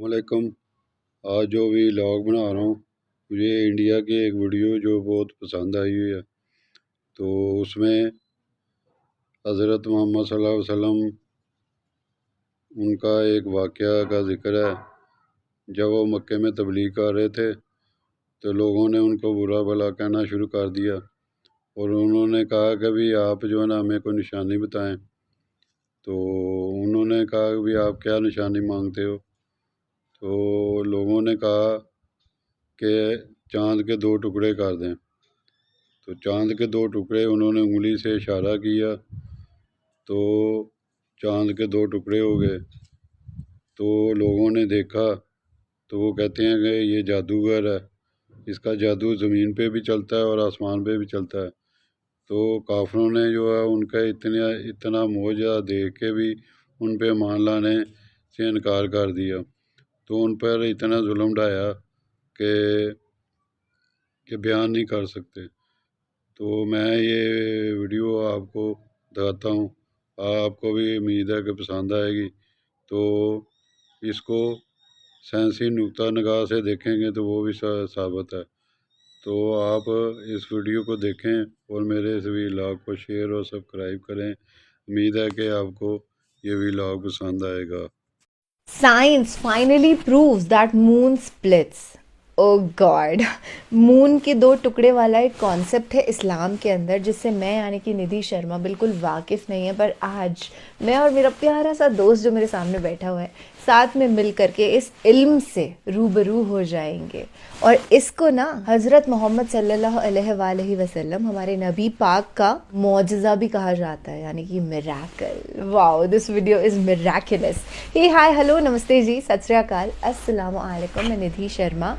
वालेकुम। आज जो भी व्लॉग बना रहा हूँ, मुझे इंडिया की एक वीडियो जो बहुत पसंद आई हुई है। तो उसमें हज़रत मोहम्मद सल्लल्लाहु अलैहि वसल्लम उनका एक वाक़या का ज़िक्र है। जब वो मक्के में तबलीग कर रहे थे तो लोगों ने उनको बुरा भला कहना शुरू कर दिया और उन्होंने कहा कि भी आप जो है ना हमें कोई निशानी बताएं। तो उन्होंने कहा कि भी आप क्या निशानी मांगते हो। तो लोगों ने कहा कि चाँद के 2 टुकड़े कर दें। तो चाँद के 2 टुकड़े उन्होंने उंगली से इशारा किया तो चाँद के 2 टुकड़े हो गए। तो लोगों ने देखा तो वो कहते हैं कि ये जादूगर है, इसका जादू ज़मीन पे भी चलता है और आसमान पे भी चलता है। तो काफिरों ने जो है उनका इतना मोजा देख के भी उन पे ईमान लाने से इनकार कर दिया। तो उन पर इतना जुल्म ढाया कि बयान नहीं कर सकते। तो मैं ये वीडियो आपको दिखाता हूँ, आपको भी उम्मीद है कि पसंद आएगी। तो इसको साइंसी नुक्ता निगाह से देखेंगे तो वो भी साबित है। तो आप इस वीडियो को देखें और मेरे इस व्लॉग को शेयर और सब्सक्राइब करें। उम्मीद है कि आपको ये व्लॉग पसंद आएगा। Science finally proves that moon splits. Oh God, moon के 2 टुकड़े वाला एक कॉन्सेप्ट है इस्लाम के अंदर जिससे मैं यानी कि निधि शर्मा बिल्कुल वाकिफ़ नहीं है। पर आज मैं और मेरा प्यारा सा दोस्त जो मेरे सामने बैठा हुआ है साथ में मिल करके इस इल्म से रूबरू हो जाएंगे। और इसको ना हज़रत मोहम्मद सल्लल्लाहु अलैहि वसल्लम हमारे नबी पाक का मौजज़ा भी कहा जाता है, यानी कि miracle. Wow, this video is miraculous. Hey hi hello नमस्ते जी, सत श्री अकाल, अस्सलाम वालेकुम। मैं निधि शर्मा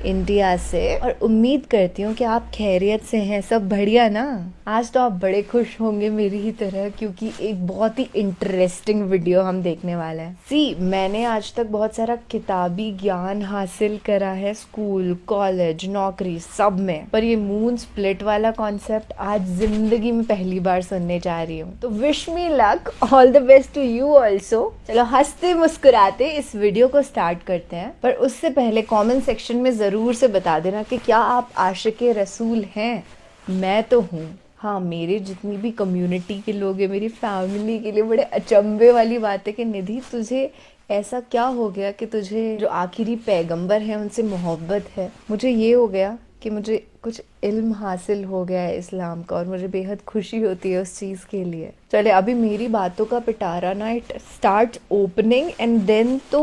इंडिया से और उम्मीद करती हूँ कि आप खैरियत से हैं, सब बढ़िया ना। आज तो आप बड़े खुश होंगे मेरी ही तरह, क्योंकि एक बहुत ही इंटरेस्टिंग वीडियो हम देखने वाले हैं। मैंने आज तक बहुत सारा किताबी ज्ञान हासिल करा है, स्कूल, कॉलेज, नौकरी सब में, पर ये मून स्प्लिट वाला कॉन्सेप्ट आज जिंदगी में पहली बार सुनने जा रही हूँ। तो wish me luck, all the best to you also. चलो हंसते मुस्कुराते इस वीडियो को स्टार्ट करते हैं, पर उससे पहले कॉमेंट सेक्शन में जरूर से बता देना कि क्या आप आशिक़े रसूल हैं। मैं तो हूँ। हाँ, मेरे जितनी भी कम्युनिटी के लोग हैं, मेरी फैमिली के लिए बड़े अचंभे वाली बात है कि निधि तुझे ऐसा क्या हो गया कि तुझे जो आखिरी पैगंबर हैं उनसे मोहब्बत है। मुझे ये हो गया कि मुझे कुछ इल्म हासिल हो गया है इस्लाम का और मुझे बेहद खुशी होती है उस चीज़ के लिए। चले, अभी मेरी बातों का पिटारा ना it start opening and then तो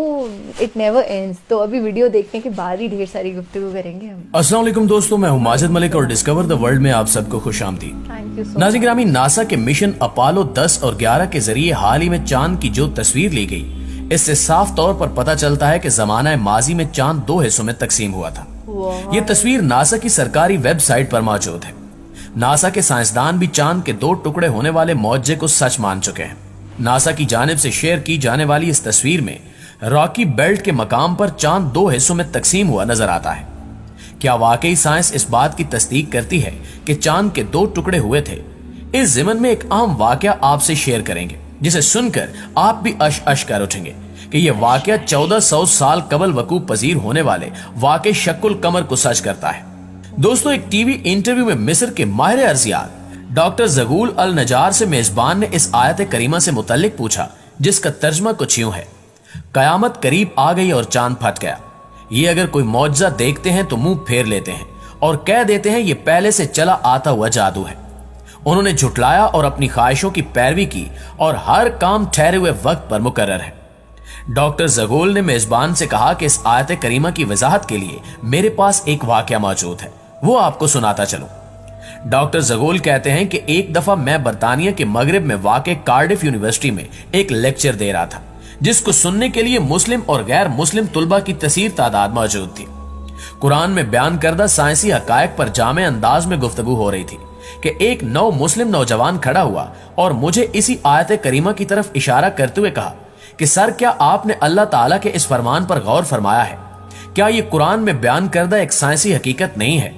इट नेवर एंड्स। तो अभी वीडियो देखने के बाद ही ढेर सारी गुफ्तगू करेंगे हम। अस्सलाम वालेकुम दोस्तों, मैं हूं माजिद मलिक और डिस्कवर द वर्ल्ड में आप सबको खुशामदीद। Thank you so much. नाज़रीन ग्रामी, नासा के मिशन अपोलो 10 और 11 के जरिए हाल ही में चांद की जो तस्वीर ली गई, इससे साफ तौर पर पता चलता है कि जमाना माजी में चांद 2 हिस्सों में तकसीम हुआ था। ये तस्वीर नासा की सरकारी वेबसाइट पर मौजूद है। नासा के साइंसदान भी चांद के 2 टुकड़े होने वाले मौजज़े को सच मान चुके हैं। नासा की जानिब से शेयर की जाने वाली इस तस्वीर में रॉकी बेल्ट के मकाम पर चांद 2 हिस्सों में तकसीम हुआ नजर आता है। क्या वाकई साइंस इस बात की तस्दीक करती है कि चांद के 2 टुकड़े हुए थे? इस ज़िमन में एक अहम वाकया आपसे शेयर करेंगे जिसे सुनकर आप भी अश अश कर उठेंगे कि यह वाकया 1400 साल कबल वकूफ पजीर होने वाले वाक़े शक्ल कमर को सच करता है। दोस्तों, एक टीवी इंटरव्यू में मिस्र के माहिर अर्जियात डॉक्टर ज़गूल अल नजार से मेजबान ने इस आयत करीमा से मुतल्लिक पूछा, जिसका तर्जमा कुछ यूं है: कयामत करीब आ गई और चांद फट गया। ये अगर कोई मौजज़ा देखते हैं तो मुंह फेर लेते हैं और कह देते हैं ये पहले से चला आता हुआ जादू है। उन्होंने झुटलाया और अपनी ख्वाहिशों की पैरवी की और हर काम ठहरे हुए वक्त पर मुकर्रर है। डॉक्टर ज़गूल ने मेजबान से कहा कि इस आयत करीमा की वजाहत के लिए मेरे पास एक वाकया मौजूद है, वो आपको सुनाता चलूं। डॉक्टर ज़गूल कहते हैं कि एक दफा मैं बरतानिया के मगरिब में वाक़े कार्डिफ यूनिवर्सिटी में एक लेक्चर दे रहा था, जिसको सुनने के लिए मुस्लिम और गैर मुस्लिम तुलबा की कसीर तादाद मौजूद थी। कुरान में बयान करदा साइंसी हकायक पर जामे अंदाज में गुफ्तगू हो रही थी कि एक नौ मुस्लिम नौजवान खड़ा हुआ और मुझे इसी आयत करीमा की तरफ इशारा करते हुए कहा कि सर, क्या आपने अल्लाह ताला के इस फरमान पर गौर फरमाया है? क्या ये कुरान में बयान करदा एक साइंसी हकीकत नहीं है?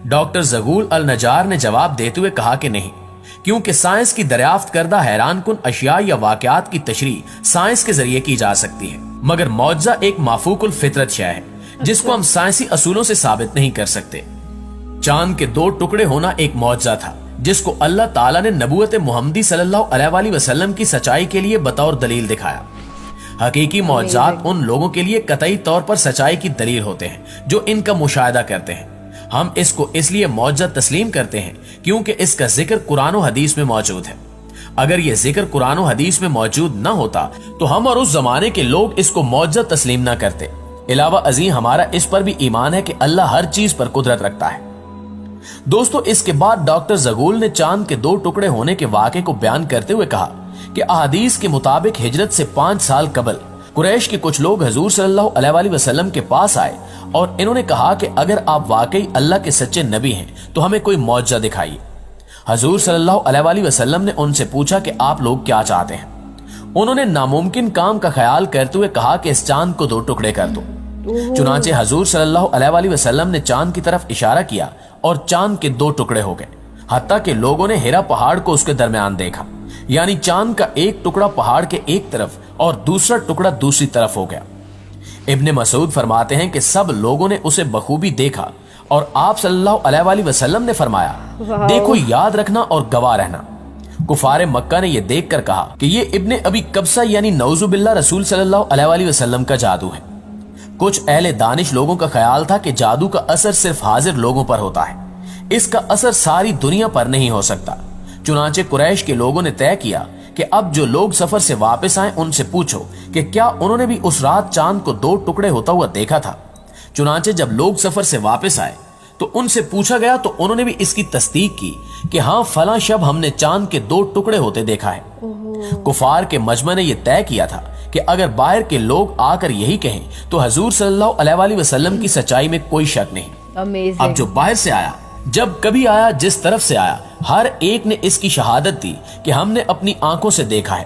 डॉक्टर ज़गूल अल नजार ने जवाब देते हुए कहा कि नहीं, کیونکہ سائنس کی دریافت کردہ حیران کن اشیاء یا واقعات کی تشریح سائنس کے ذریعے کی جا سکتی ہے، مگر معجزہ ایک مافوق الفطرت شے ہے جس کو ہم سائنسی اصولوں سے ثابت نہیں کر سکتے۔ چاند کے 2 ٹکڑے ہونا ایک معجزہ تھا جس کو اللہ تعالیٰ نے نبوت محمدی صلی اللہ علیہ وآلہ وسلم کی سچائی کے لیے بطور دلیل دکھایا۔ حقیقی معجزات ان لوگوں کے لیے قطعی طور پر سچائی کی دلیل ہوتے ہیں جو ان کا مشاہدہ کرتے ہیں۔ ہم اس کو اس لیے معجزہ تسلیم کرتے ہیں کیونکہ اس کا ذکر قرآن و حدیث میں موجود ہے۔ اگر یہ ذکر قرآن و حدیث میں موجود نہ ہوتا تو ہم اور اس زمانے کے لوگ اس کو معجزہ تسلیم نہ کرتے۔ علاوہ ازیں ہمارا اس پر بھی ایمان ہے کہ اللہ ہر چیز پر قدرت رکھتا ہے۔ دوستو، اس کے بعد ڈاکٹر زغول نے چاند کے 2 ٹکڑے ہونے کے واقعے کو بیان کرتے ہوئے کہا کہ احادیث کے مطابق ہجرت سے 5 سال قبل قریش کے کچھ لوگ حضور صلی اللہ علیہ وآلہ وسلم کے پاس آئے اور انہوں نے کہا کہ اگر آپ واقعی اللہ کے سچے نبی ہیں تو ہمیں کوئی معجزہ دکھائیے۔ حضور صلی اللہ علیہ وآلہ وسلم نے ان سے پوچھا کہ آپ لوگ کیا چاہتے ہیں؟ انہوں نے ناممکن کام کا خیال کرتے ہوئے کہا کہ اس چاند کو 2 ٹکڑے کر دو۔ چنانچہ حضور صلی اللہ علیہ وآلہ وسلم نے چاند کی طرف اشارہ کیا اور چاند کے 2 ٹکڑے ہو گئے، حتیٰ کہ لوگوں نے ہیرا پہاڑ کو اس کے درمیان دیکھا، یعنی چاند کا ایک ٹکڑا پہاڑ کے ایک طرف اور دوسرا ٹکڑا دوسری طرف ہو گیا۔ ابن مسعود فرماتے ہیں کہ سب لوگوں نے اسے بخوبی دیکھا اور آپ صلی اللہ علیہ وآلہ وسلم نے فرمایا، دیکھو، یاد رکھنا اور گواہ رہنا۔ کفار مکہ نے یہ دیکھ کر کہا کہ یہ ابن ابی قبصہ یعنی نعوذ باللہ رسول صلی اللہ علیہ وآلہ وسلم کا جادو ہے۔ کچھ اہل دانش لوگوں کا خیال تھا کہ جادو کا اثر صرف حاضر لوگوں پر ہوتا ہے، اس کا اثر ساری دنیا پر نہیں ہو سکتا۔ چنانچہ قریش کے لوگوں نے طے کیا کہ اب جو لوگ سفر سے واپس آئیں ان سے پوچھو کہ کیا انہوں نے بھی اس رات چاند کو 2 ٹکڑے ہوتا ہوا دیکھا تھا۔ چنانچہ جب لوگ سفر سے واپس آئے تو ان سے پوچھا گیا تو انہوں نے بھی اس کی تصدیق کی کہ ہاں، فلاں شب ہم نے چاند کے 2 ٹکڑے ہوتے دیکھا ہے۔ کفار کے مجمع نے یہ طے کیا تھا کہ اگر باہر کے لوگ آ کر یہی کہیں تو حضور صلی اللہ علیہ وآلہ وسلم کی سچائی میں کوئی شک نہیں۔ اب جو باہر سے آیا، جب کبھی آیا، جس طرف سے آیا، ہر ایک نے اس کی شہادت دی کہ ہم نے اپنی آنکھوں سے دیکھا ہے۔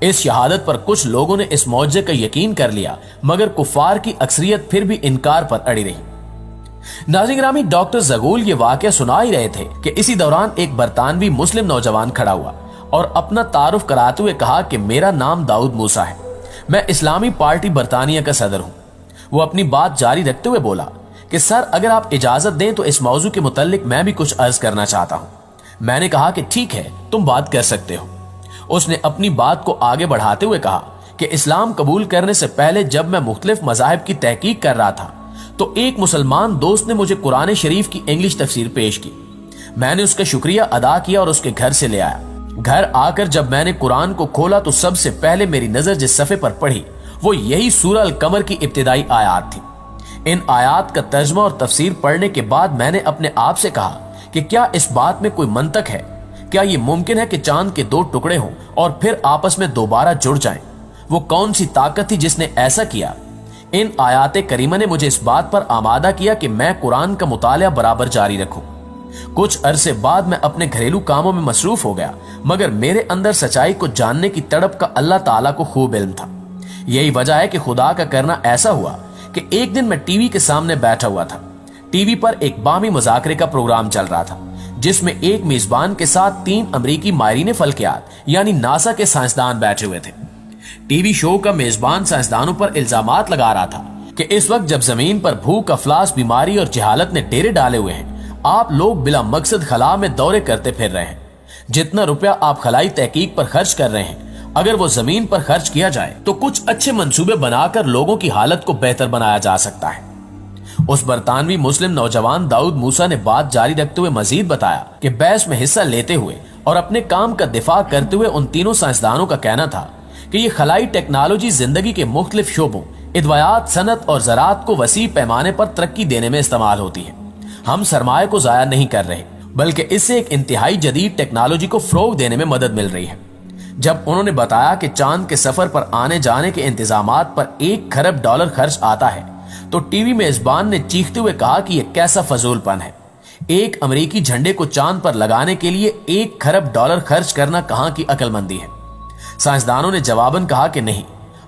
اس شہادت پر کچھ لوگوں نے اس معجزے کا یقین کر لیا، مگر کفار کی اکثریت پھر بھی انکار پر اڑی رہی۔ ناظرین گرامی، ڈاکٹر زغول یہ واقعہ سنا ہی رہے تھے کہ اسی دوران ایک برطانوی مسلم نوجوان کھڑا ہوا اور اپنا تعارف کراتے ہوئے کہا کہ میرا نام داؤد موسیٰ ہے، میں اسلامی پارٹی برطانیہ کا صدر ہوں۔ وہ اپنی بات جاری رکھتے ہوئے بولا کہ سر، اگر آپ اجازت دیں تو اس موضوع کے متعلق میں بھی کچھ عرض کرنا چاہتا ہوں۔ میں نے کہا کہ ٹھیک ہے، تم بات کر سکتے ہو۔ اس نے اپنی بات کو آگے بڑھاتے ہوئے کہا کہ اسلام قبول کرنے سے پہلے جب میں مختلف مذاہب کی تحقیق کر رہا تھا تو ایک مسلمان دوست نے مجھے قرآن شریف کی انگلش تفسیر پیش کی۔ میں نے اس کا شکریہ ادا کیا اور اس کے گھر سے لے آیا۔ گھر آ کر جب میں نے قرآن کو کھولا تو سب سے پہلے میری نظر جس صفحے پر پڑھی وہ یہی سورہ القمر کی ابتدائی آیات تھی۔ ان آیات کا ترجمہ اور تفسیر پڑھنے کے بعد میں نے اپنے آپ سے کہا کہ کیا اس بات میں کوئی منطق ہے؟ کیا یہ ممکن ہے کہ چاند کے 2 ٹکڑے ہوں اور پھر آپس میں دوبارہ جڑ جائیں؟ وہ کون سی طاقت تھی جس نے ایسا کیا؟ ان آیات کریمہ نے مجھے اس بات پر آمادہ کیا کہ میں قرآن کا مطالعہ برابر جاری رکھوں۔ کچھ عرصے بعد میں اپنے گھریلو کاموں میں مصروف ہو گیا، مگر میرے اندر سچائی کو جاننے کی تڑپ کا اللہ تعالیٰ کو خوب علم تھا۔ یہی وجہ ہے کہ خدا کا کرنا ایسا ہوا کہ ایک دن میں ٹی وی کے سامنے بیٹھا ہوا تھا۔ ٹی وی پر ایک بامی مذاکرے کا پروگرام چل رہا تھا جس میں ایک میزبان کے ساتھ 3 امریکی ماہرین فلکیات یعنی ناسا کے سائنسدان بیٹھے ہوئے تھے۔ ٹی وی شو کا میزبان سائنسدانوں پر الزامات لگا رہا تھا کہ اس وقت جب زمین پر بھوک، افلاس، بیماری اور جہالت نے ڈیرے ڈالے ہوئے ہیں، آپ لوگ بلا مقصد خلا میں دورے کرتے پھر رہے ہیں۔ جتنا روپیہ آپ خلائی تحقیق پر خرچ کر رہے ہیں، اگر وہ زمین پر خرچ کیا جائے تو کچھ اچھے منصوبے بنا کر لوگوں کی حالت کو بہتر بنایا جا سکتا ہے۔ اس برطانوی مسلم نوجوان داؤد موسیٰ نے بات جاری رکھتے ہوئے مزید بتایا کہ بحث میں حصہ لیتے ہوئے اور اپنے کام کا دفاع کرتے ہوئے ان تینوں سائنسدانوں کا کہنا تھا کہ یہ خلائی ٹیکنالوجی زندگی کے مختلف شعبوں، ادویات، صنعت اور زراعت کو وسیع پیمانے پر ترقی دینے میں استعمال ہوتی ہے۔ ہم سرمایہ کو ضائع نہیں کر رہے، بلکہ اس سے ایک انتہائی جدید ٹیکنالوجی کو فروغ دینے میں مدد مل رہی ہے۔ جب انہوں نے بتایا کہ چاند کے سفر پر آنے جانے کے انتظامات پر $1 کھرب خرچ آتا ہے تو ٹی وی میزبان نے چیختے ہوئے کہا کہ یہ کیسا فضول پن ہے۔ ایک امریکی جھنڈے کو چاند پر لگانے کے لیے $1 کھرب خرچ کرنا کہاں کی عقل مندی ہے؟ سائنسدانوں نے جواباً کہا کہ نہیں،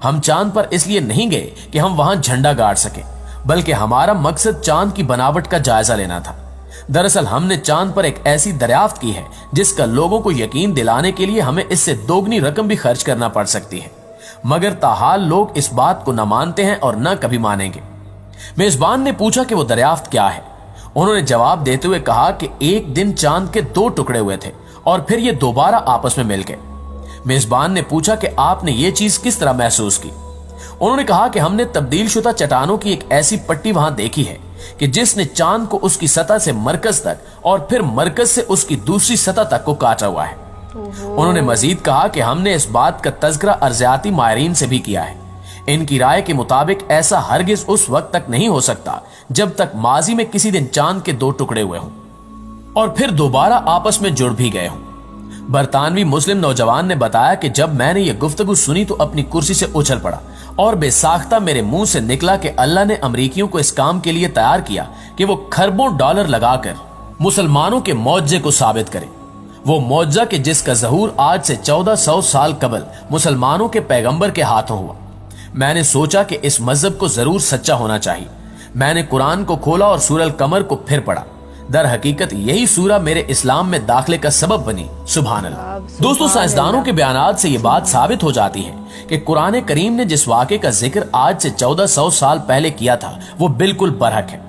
ہم چاند پر اس لیے نہیں گئے کہ ہم وہاں جھنڈا گاڑ سکیں، بلکہ ہمارا مقصد چاند کی بناوٹ کا جائزہ لینا تھا۔ दरअसल हमने चांद पर एक ऐसी दरियाफ्त की है जिसका लोगों को यकीन दिलाने के लिए हमें इससे दोगुनी रकम भी खर्च करना पड़ सकती है, मगर ताहाल लोग इस बात को न मानते हैं और न कभी मानेंगे। मेजबान ने पूछा कि वो दरियाफ्त क्या है। उन्होंने जवाब देते हुए कहा कि एक दिन चांद के 2 टुकड़े हुए थे और फिर ये दोबारा आपस में मिल गए। मेजबान ने पूछा कि आपने ये चीज किस तरह महसूस की। उन्होंने कहा कि हमने तब्दील शुदा चट्टानों की एक ऐसी पट्टी वहां देखी है कि जिसने चांद को उसकी सतह से मरकज तक और फिर मरकज से उसकी दूसरी सतह तक को काटा हुआ है। उन्होंने मजीद कहा कि हमने इस बात का तज़किरा अर्ज़ियाती माहिरीन से भी किया है। इनकी राय के मुताबिक ऐसा हरगिज उस वक्त तक नहीं हो सकता जब तक माजी में किसी दिन चांद के 2 टुकड़े हुए हों और फिर दोबारा आपस में जुड़ भी गए हों। बरतानवी मुस्लिम नौजवान ने बताया कि जब मैंने ये गुफ्तगू सुनी तो अपनी कुर्सी से उछल पड़ा और बेसाख्ता मेरे मुंह से निकला कि अल्लाह ने अमरीकियों को इस काम के लिए तैयार किया कि वो खरबों डॉलर लगाकर मुसलमानों के मौजे को साबित करे। वो मौजा कि जिसका ज़हूर आज से 1400 साल कबल मुसलमानों के पैगंबर के हाथों हुआ। मैंने सोचा कि इस मजहब को जरूर सच्चा होना चाहिए। मैंने कुरान को खोला और सूरह कमर को फिर पढ़ा। दर हकीकत यही सूरा मेरे इस्लाम में दाखिले का सबब बनी। सुभान अल्लाह। दोस्तों, साइंसदानों के बयानात से ये बात साबित हो जाती है कि कुरान करीम ने जिस वाक़े का जिक्र आज से 1400 साल पहले किया था वो बिल्कुल बरहक है।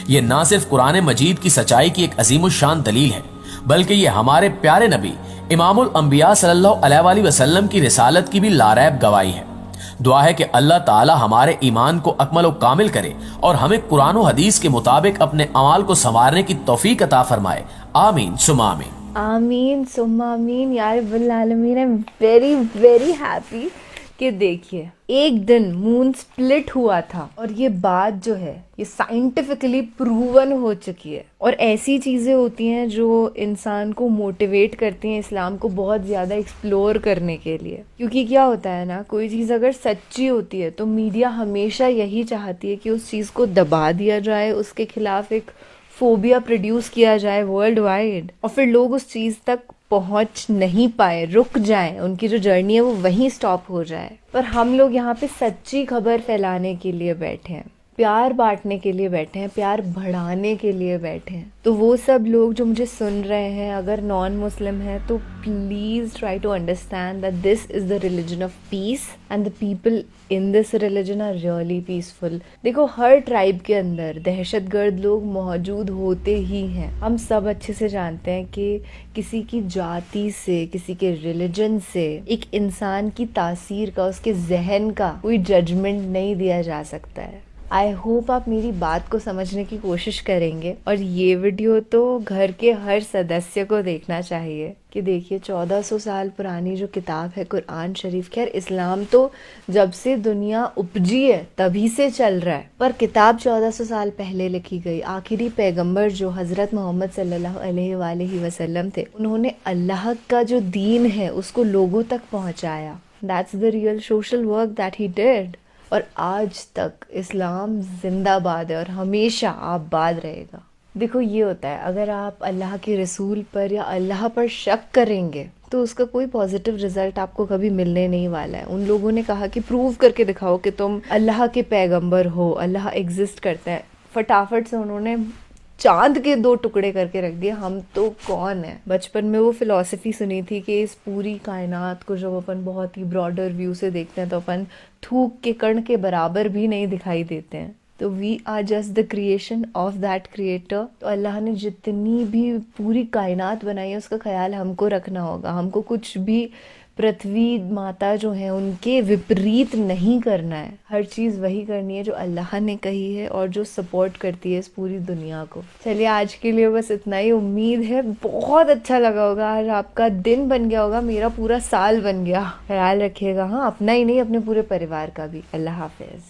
ये ना सिर्फ कुरान मजीद की सच्चाई की एक अजीमुशान दलील है, बल्कि ये हमारे प्यारे नबी इमामुल अंबिया सल्लल्लाहु अलैहि वसल्लम की रिसालत की भी लारैब गवाही है। दुआ है कि अल्लाह ताला हमारे ईमान को अकमल व कामिल करे और हमें कुरान व हदीस के मुताबिक अपने अमाल को संवारने की तौफीक अता फरमाए। आमीन सुम्मा आमीन। आमीन सुम्मा आमीन या रब्बल आलमीन। I am very very happy कि देखिए एक दिन मून स्प्लिट हुआ था और ये बात जो है ये साइंटिफिकली प्रूवन हो चुकी है। और ऐसी चीज़ें होती हैं जो इंसान को मोटिवेट करती हैं इस्लाम को बहुत ज़्यादा एक्सप्लोर करने के लिए। क्योंकि क्या होता है ना, कोई चीज़ अगर सच्ची होती है तो मीडिया हमेशा यही चाहती है कि उस चीज़ को दबा दिया जाए, उसके खिलाफ एक फोबिया प्रोड्यूस किया जाए वर्ल्ड वाइड, और फिर लोग उस चीज़ तक पहुंच नहीं पाए, रुक जाएं, उनकी जो जर्नी है वो वहीं स्टॉप हो जाए। पर हम लोग यहाँ पे सच्ची खबर फैलाने के लिए बैठे हैं, प्यार बांटने के लिए बैठे हैं, प्यार बढ़ाने के लिए बैठे हैं। तो वो सब लोग जो मुझे सुन रहे हैं अगर नॉन मुस्लिम हैं तो please try to understand that this is the religion of peace and the people in this religion are really peaceful. देखो, हर ट्राइब के अंदर दहशतगर्द लोग मौजूद होते ही हैं। हम सब अच्छे से जानते हैं कि किसी की जाति से, किसी के रिलीजन से एक इंसान की तासीर का, उसके जहन का कोई जजमेंट नहीं दिया जा सकता है। आई होप आप मेरी बात को समझने की कोशिश करेंगे और ये वीडियो तो घर के हर सदस्य को देखना चाहिए कि देखिए 1400 साल पुरानी जो किताब है कुरान शरीफ, खैर इस्लाम तो जब से दुनिया उपजी है तभी से चल रहा है, पर किताब 1400 साल पहले लिखी गई। आखिरी पैगंबर जो हज़रत मोहम्मद सल्लल्लाहु अलैहि वसल्लम थे, उन्होंने अल्लाह का जो दीन है उसको लोगों तक पहुँचाया। That's the real social work that he did. और आज तक इस्लाम जिंदाबाद है और हमेशा आबाद रहेगा। देखो, ये होता है अगर आप अल्लाह के रसूल पर या अल्लाह पर शक करेंगे तो उसका कोई पॉजिटिव रिजल्ट आपको कभी मिलने नहीं वाला है। उन लोगों ने कहा कि प्रूव करके दिखाओ कि तुम अल्लाह के पैगंबर हो, अल्लाह एग्जिस्ट करता है। फटाफट से उन्होंने चांद के 2 टुकड़े करके रख दिए। हम तो कौन है। बचपन में वो फिलॉसफी सुनी थी कि इस पूरी कायनात को जब अपन बहुत ही ब्रॉडर व्यू से देखते हैं तो अपन थूक के कण के बराबर भी नहीं दिखाई देते हैं। तो we are just the creation of that creator. तो अल्लाह ने जितनी भी पूरी कायनात बनाई है उसका ख्याल हमको रखना होगा। हमको कुछ भी पृथ्वी माता जो है उनके विपरीत नहीं करना है। हर चीज़ वही करनी है जो अल्लाह ने कही है और जो सपोर्ट करती है इस पूरी दुनिया को। चलिए, आज के लिए बस इतना ही। उम्मीद है बहुत अच्छा लगा होगा, आज आपका दिन बन गया होगा, मेरा पूरा साल बन गया। ख्याल रखिएगा, हाँ, अपना ही नहीं अपने पूरे परिवार का भी। अल्लाह हाफिज़।